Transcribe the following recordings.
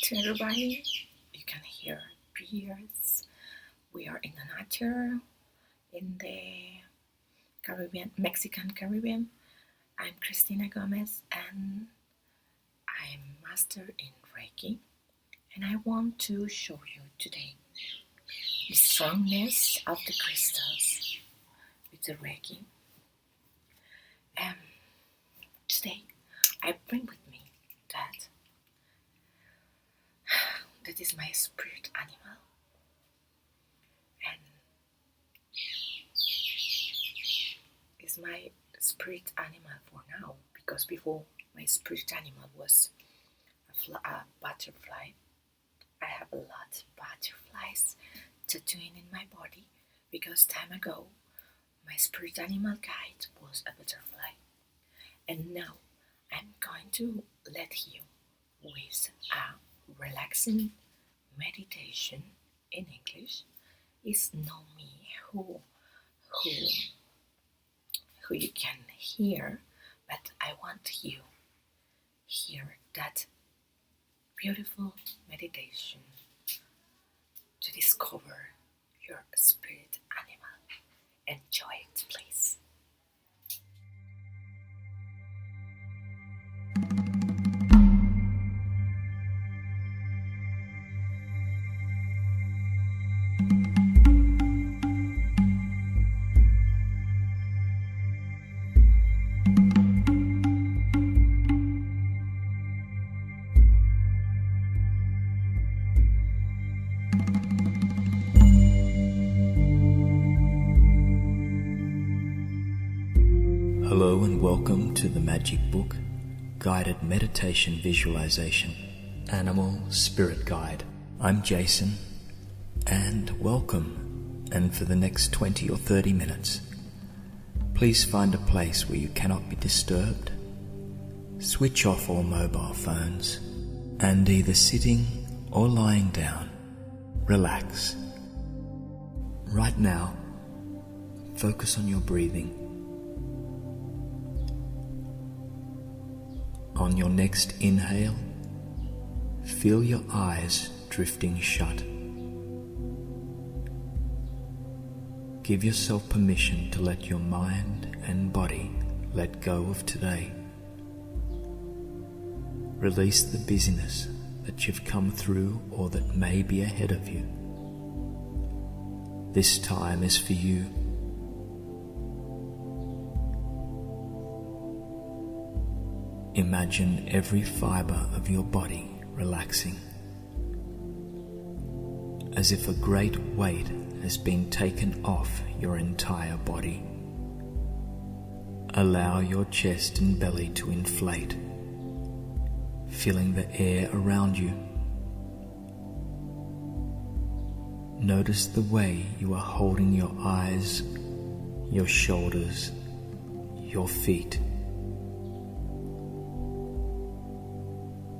to everybody. You can hear birds. We are in the nature, in the Caribbean, Mexican Caribbean. I'm Cristina Gomez and I'm Master in Reiki. And I want to show you today the strongness of the crystals with the Reiki. Today I bring with me that is my spirit animal, and is my spirit animal for now, because before my spirit animal was a butterfly. I have a lot of butterflies tattooing in my body because time ago my spirit animal guide was a butterfly, and now I'm going to let you with a relaxing meditation in English. Is Know Me who you can hear, but I want you hear that beautiful meditation to discover your spirit animal. Enjoy it, please. Hello and welcome to the Magic Book Guided Meditation Visualization Animal Spirit Guide. I'm Jason, and welcome. And for the next 20 or 30 minutes, please find a place where you cannot be disturbed. Switch off all mobile phones, and either sitting or lying down, relax. Right now, focus on your breathing. On your next inhale, feel your eyes drifting shut. Give yourself permission to let your mind and body let go of today. Release the busyness that you've come through or that may be ahead of you. This time is for you. Imagine every fiber of your body relaxing, as if a great weight has been taken off your entire body. Allow your chest and belly to inflate, filling the air around you. Notice the way you are holding your eyes, your shoulders, your feet.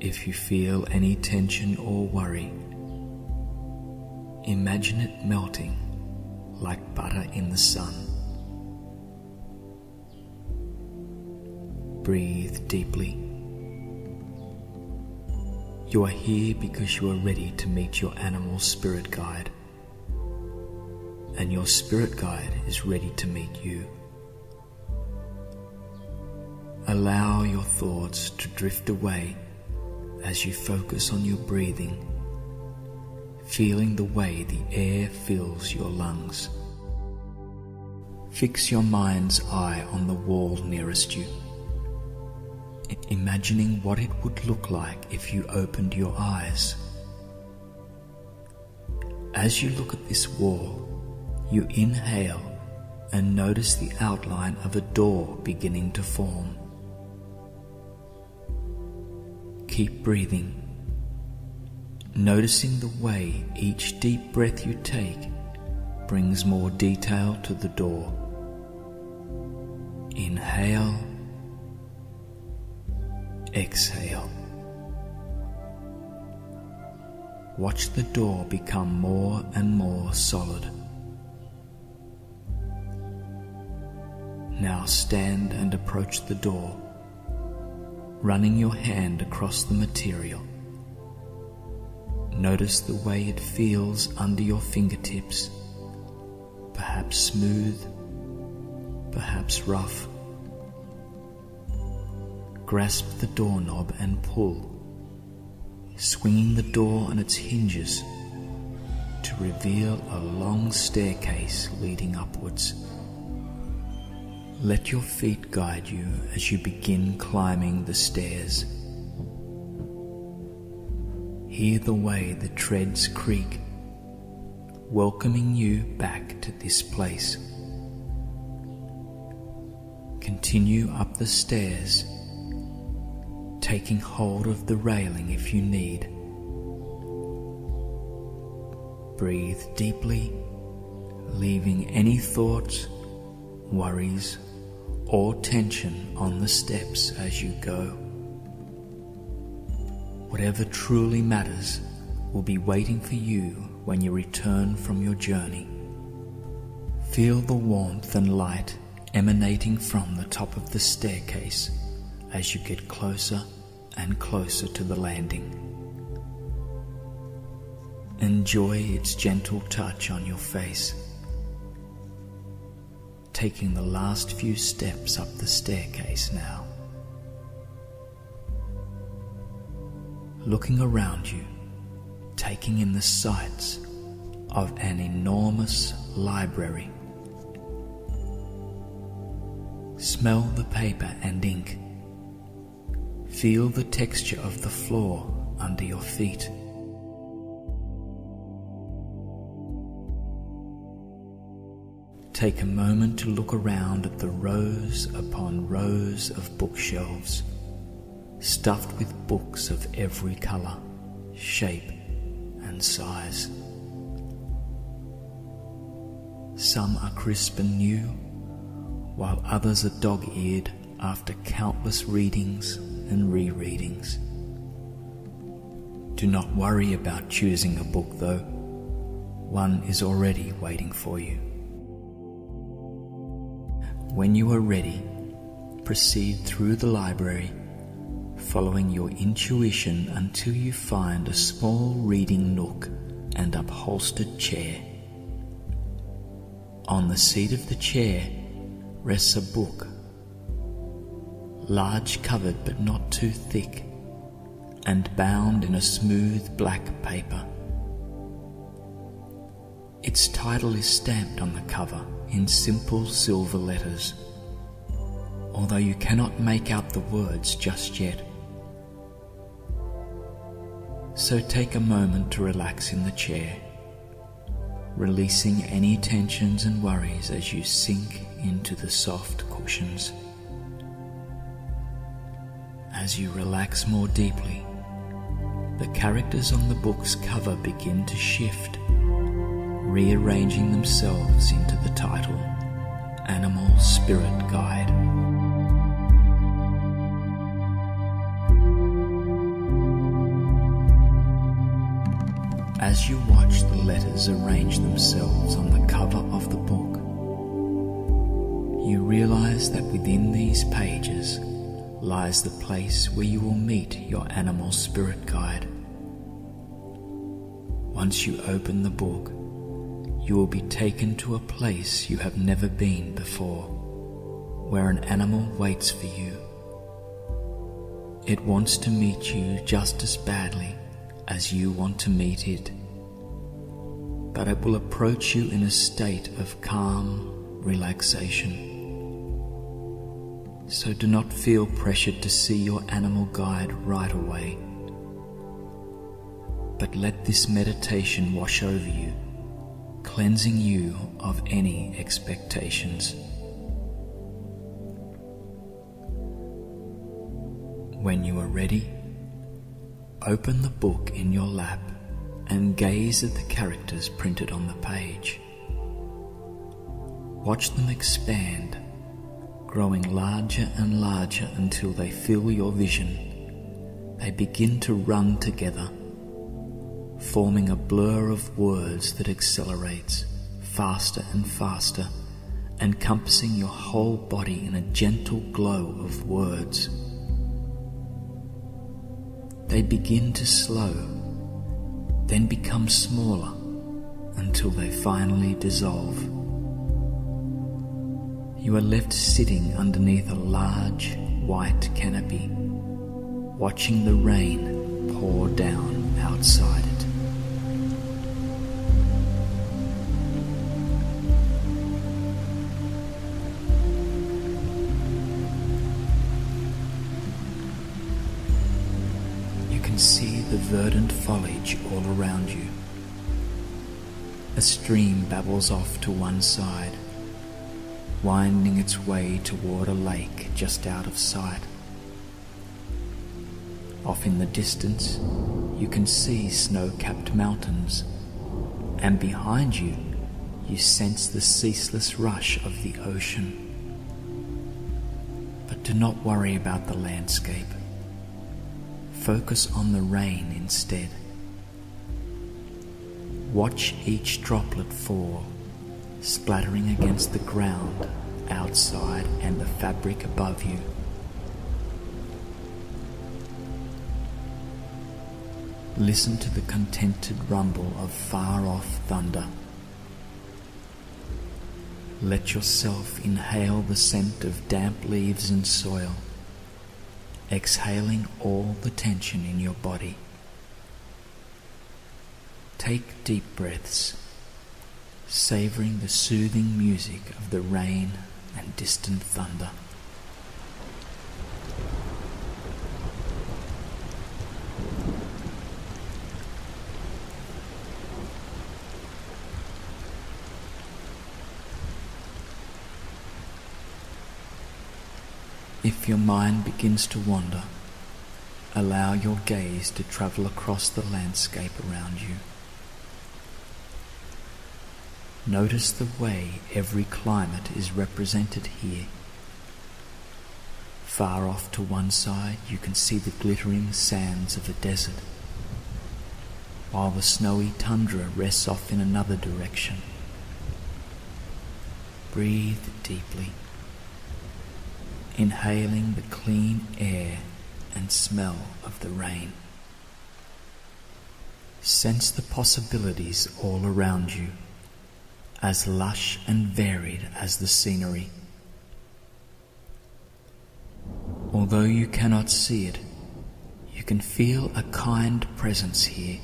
If you feel any tension or worry, imagine it melting like butter in the sun. Breathe deeply. You are here because you are ready to meet your animal spirit guide, and your spirit guide is ready to meet you. Allow your thoughts to drift away as you focus on your breathing, feeling the way the air fills your lungs. Fix your mind's eye on the wall nearest you, imagining what it would look like if you opened your eyes. As you look at this wall, you inhale and notice the outline of a door beginning to form. Keep breathing, noticing the way each deep breath you take brings more detail to the door. Inhale, exhale. Watch the door become more and more solid. Now stand and approach the door, running your hand across the material. Notice the way it feels under your fingertips, perhaps smooth, perhaps rough. Grasp the doorknob and pull, swinging the door on its hinges to reveal a long staircase leading upwards. Let your feet guide you as you begin climbing the stairs. Hear the way the treads creak, welcoming you back to this place. Continue up the stairs, taking hold of the railing if you need. Breathe deeply, leaving any thoughts, worries, or tension on the steps as you go. Whatever truly matters will be waiting for you when you return from your journey. Feel the warmth and light emanating from the top of the staircase as you get closer and closer to the landing. Enjoy its gentle touch on your face. Taking the last few steps up the staircase now. Looking around you, taking in the sights of an enormous library. Smell the paper and ink. Feel the texture of the floor under your feet. Take a moment to look around at the rows upon rows of bookshelves, stuffed with books of every color, shape, and size. Some are crisp and new, while others are dog-eared after countless readings and rereadings. Do not worry about choosing a book though. One is already waiting for you. When you are ready, proceed through the library, following your intuition until you find a small reading nook and upholstered chair. On the seat of the chair rests a book, large covered but not too thick, and bound in a smooth black paper. Its title is stamped on the cover in simple silver letters, although you cannot make out the words just yet. So take a moment to relax in the chair, releasing any tensions and worries as you sink into the soft cushions. As you relax more deeply, the characters on the book's cover begin to shift, rearranging themselves into the title, Animal Spirit Guide. As you watch the letters arrange themselves on the cover of the book, you realize that within these pages lies the place where you will meet your animal spirit guide. Once you open the book, you will be taken to a place you have never been before, where an animal waits for you. It wants to meet you just as badly as you want to meet it, but it will approach you in a state of calm relaxation. So do not feel pressured to see your animal guide right away, but let this meditation wash over you, cleansing you of any expectations. When you are ready, open the book in your lap and gaze at the characters printed on the page. Watch them expand, growing larger and larger until they fill your vision. They begin to run together, forming a blur of words that accelerates faster and faster, encompassing your whole body in a gentle glow of words. They begin to slow, then become smaller until they finally dissolve. You are left sitting underneath a large white canopy, watching the rain pour down outside it. You can see the verdant foliage all around you. A stream babbles off to one side, winding its way toward a lake just out of sight. Off in the distance, you can see snow-capped mountains, and behind you, you sense the ceaseless rush of the ocean. But do not worry about the landscape. Focus on the rain instead. Watch each droplet fall, splattering against the ground outside and the fabric above you. Listen to the contented rumble of far-off thunder. Let yourself inhale the scent of damp leaves and soil, exhaling all the tension in your body. Take deep breaths, savoring the soothing music of the rain and distant thunder. If your mind begins to wander, allow your gaze to travel across the landscape around you. Notice the way every climate is represented here. Far off to one side, you can see the glittering sands of the desert, while the snowy tundra rests off in another direction. Breathe deeply, inhaling the clean air and smell of the rain. Sense the possibilities all around you, as lush and varied as the scenery. Although you cannot see it, you can feel a kind presence here,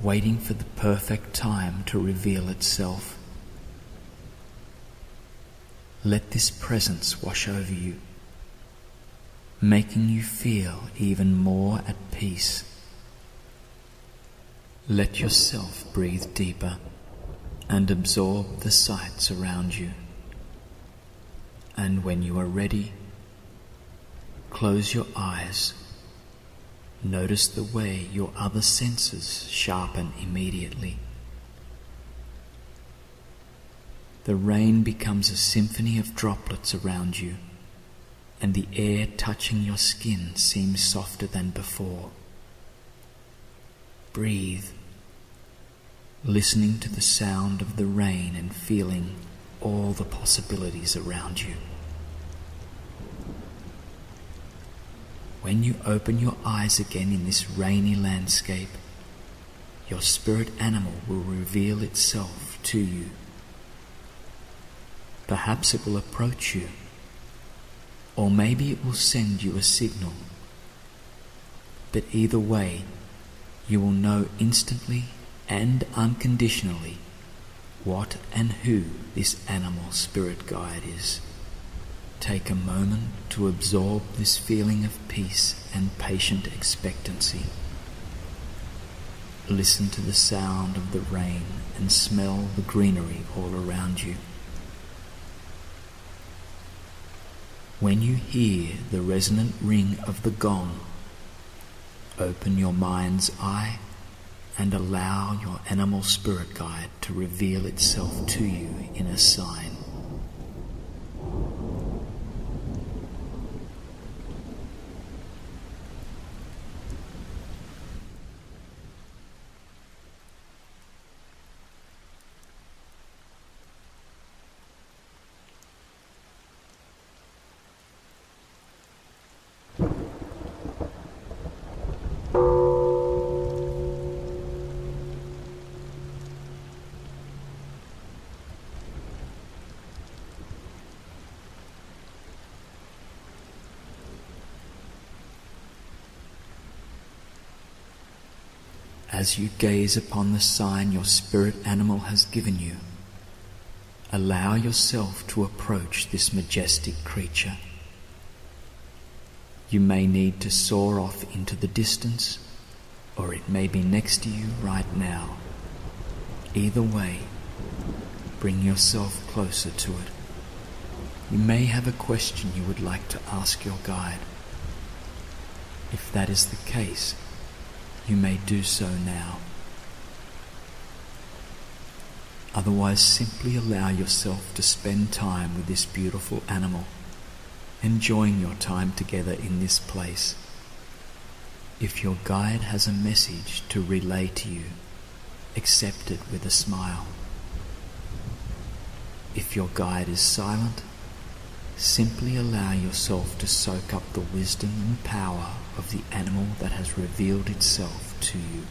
waiting for the perfect time to reveal itself. Let this presence wash over you, making you feel even more at peace. Let yourself breathe deeper and absorb the sights around you. And when you are ready, close your eyes. Notice the way your other senses sharpen immediately. The rain becomes a symphony of droplets around you, and the air touching your skin seems softer than before. Breathe, listening to the sound of the rain and feeling all the possibilities around you. When you open your eyes again in this rainy landscape, your spirit animal will reveal itself to you. Perhaps it will approach you, or maybe it will send you a signal. But either way, you will know instantly and unconditionally what and who this animal spirit guide is. Take a moment to absorb this feeling of peace and patient expectancy. Listen to the sound of the rain and smell the greenery all around you. When you hear the resonant ring of the gong, open your mind's eye and allow your animal spirit guide to reveal itself to you in a sign. As you gaze upon the sign your spirit animal has given you, allow yourself to approach this majestic creature. You may need to soar off into the distance, or it may be next to you right now. Either way, bring yourself closer to it. You may have a question you would like to ask your guide. If that is the case, you may do so now. Otherwise, simply allow yourself to spend time with this beautiful animal, enjoying your time together in this place. If your guide has a message to relay to you, accept it with a smile. If your guide is silent, simply allow yourself to soak up the wisdom and power of the animal that has revealed itself to you.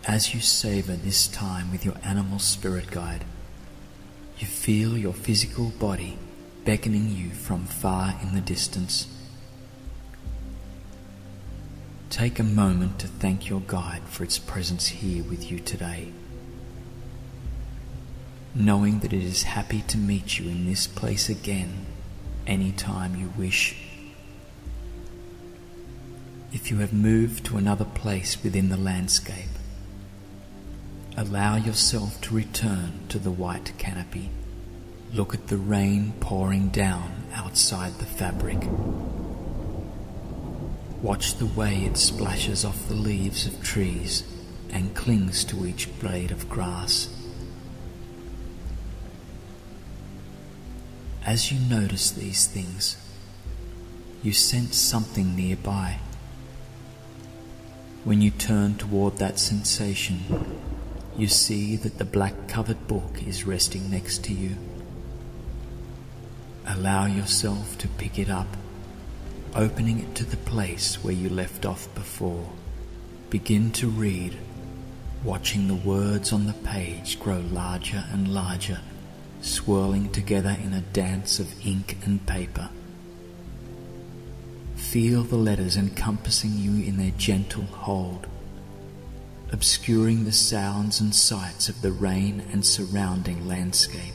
As you savor this time with your animal spirit guide, you feel your physical body beckoning you from far in the distance. Take a moment to thank your guide for its presence here with you today, knowing that it is happy to meet you in this place again anytime you wish. If you have moved to another place within the landscape, allow yourself to return to the white canopy. Look at the rain pouring down outside the fabric. Watch the way it splashes off the leaves of trees and clings to each blade of grass. As you notice these things, you sense something nearby. When you turn toward that sensation, you see that the black-covered book is resting next to you. Allow yourself to pick it up, opening it to the place where you left off before. Begin to read, watching the words on the page grow larger and larger, swirling together in a dance of ink and paper. Feel the letters encompassing you in their gentle hold, obscuring the sounds and sights of the rain and surrounding landscape.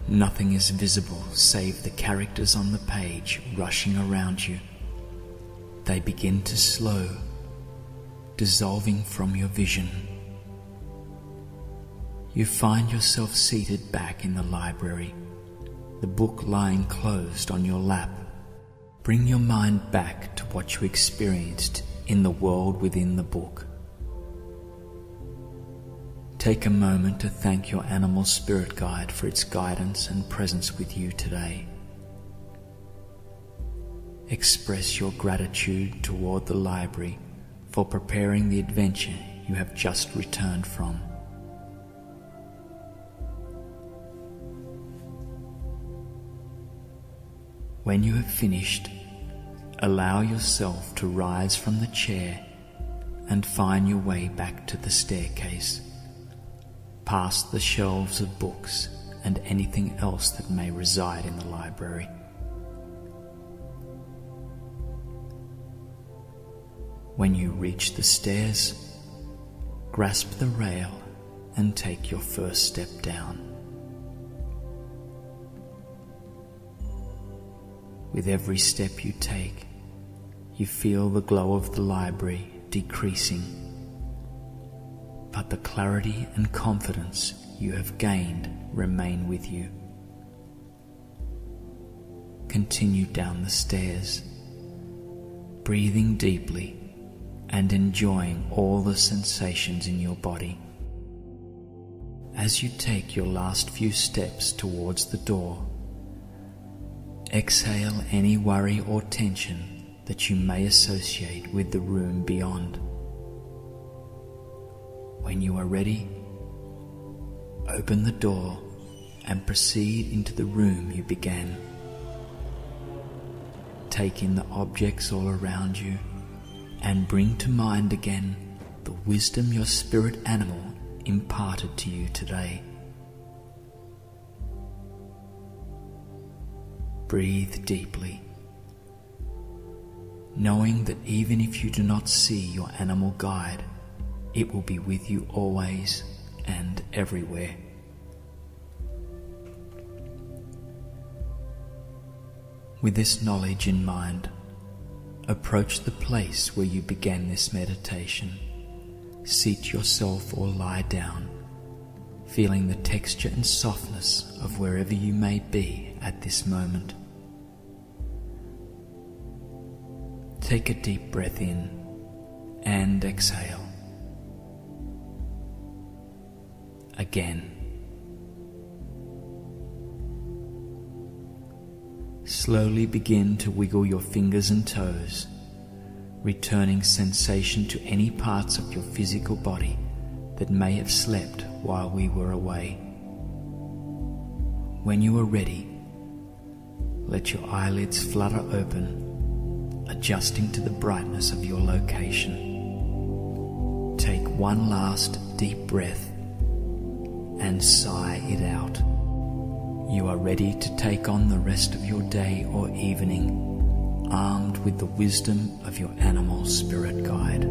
Nothing is visible save the characters on the page rushing around you. They begin to slow, dissolving from your vision. You find yourself seated back in the library, the book lying closed on your lap. Bring your mind back to what you experienced in the world within the book. Take a moment to thank your animal spirit guide for its guidance and presence with you today. Express your gratitude toward the library for preparing the adventure you have just returned from. When you have finished, allow yourself to rise from the chair and find your way back to the staircase, past the shelves of books and anything else that may reside in the library. When you reach the stairs, grasp the rail and take your first step down. With every step you take, you feel the glow of the library decreasing, but the clarity and confidence you have gained remain with you. Continue down the stairs, breathing deeply and enjoying all the sensations in your body. As you take your last few steps towards the door, exhale any worry or tension that you may associate with the room beyond. When you are ready, open the door and proceed into the room you began. Take in the objects all around you and bring to mind again the wisdom your spirit animal imparted to you today. Breathe deeply, knowing that even if you do not see your animal guide, it will be with you always and everywhere. With this knowledge in mind, approach the place where you began this meditation. Seat yourself or lie down, feeling the texture and softness of wherever you may be at this moment. Take a deep breath in and exhale. Again. Slowly begin to wiggle your fingers and toes, returning sensation to any parts of your physical body that may have slept while we were away. When you are ready, let your eyelids flutter open, adjusting to the brightness of your location. Take one last deep breath and sigh it out. You are ready to take on the rest of your day or evening, armed with the wisdom of your animal spirit guide.